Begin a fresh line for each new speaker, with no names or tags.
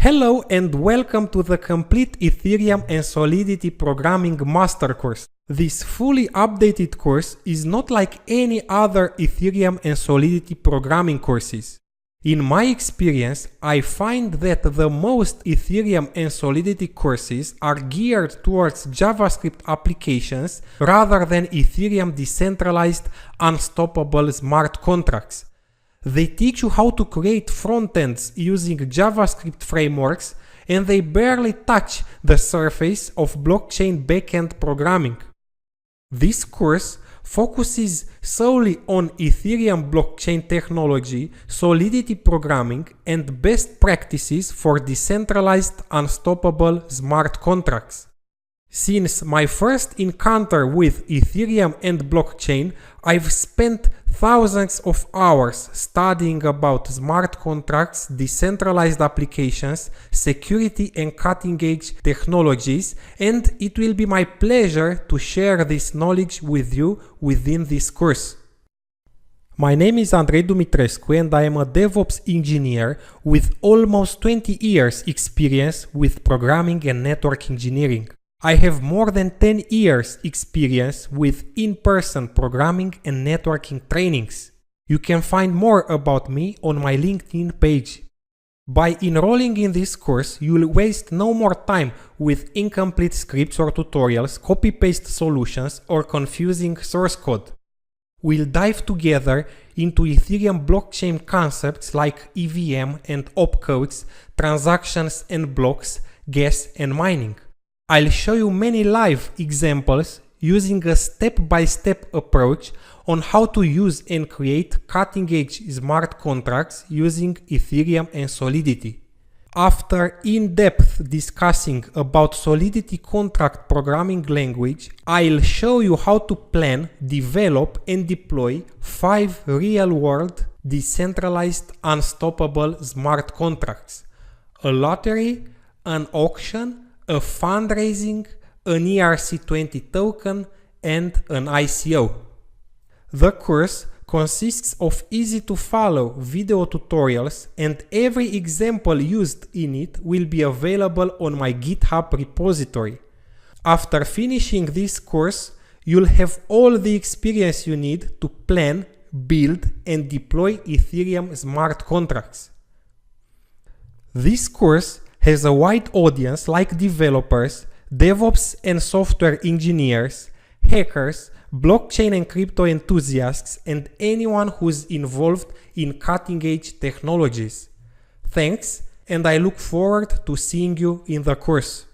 Hello and welcome to the complete Ethereum and Solidity Programming Master Course. This fully updated course is not like any other Ethereum and Solidity Programming courses. In my experience, I find that the most Ethereum and Solidity courses are geared towards JavaScript applications rather than Ethereum decentralized, unstoppable smart contracts. They teach you how to create frontends using JavaScript frameworks, and they barely touch the surface of blockchain backend programming. This course focuses solely on Ethereum blockchain technology, Solidity programming, and best practices for decentralized, unstoppable smart contracts. Since my first encounter with Ethereum and blockchain, I've spent thousands of hours studying about smart contracts, decentralized applications, security and cutting-edge technologies, and it will be my pleasure to share this knowledge with you within this course. My name is Andrei Dumitrescu and I am a DevOps engineer with almost 20 years experience with programming and network engineering. I have more than 10 years experience with in-person programming and networking trainings. You can find more about me on my LinkedIn page. By enrolling in this course, you'll waste no more time with incomplete scripts or tutorials, copy-paste solutions, or confusing source code. We'll dive together into Ethereum blockchain concepts like EVM and opcodes, transactions and blocks, gas and mining. I'll show you many live examples using a step-by-step approach on how to use and create cutting-edge smart contracts using Ethereum and Solidity. After in-depth discussing about Solidity contract programming language, I'll show you how to plan, develop and deploy 5 real-world, decentralized, unstoppable smart contracts: a lottery, an auction, a fundraising, an ERC20 token, and an ICO. The course consists of easy-to-follow video tutorials, and every example used in it will be available on my GitHub repository. After finishing this course, you'll have all the experience you need to plan, build, and deploy Ethereum smart contracts. This course has a wide audience like developers, DevOps and software engineers, hackers, blockchain and crypto enthusiasts, and anyone who's involved in cutting-edge technologies. Thanks, and I look forward to seeing you in the course.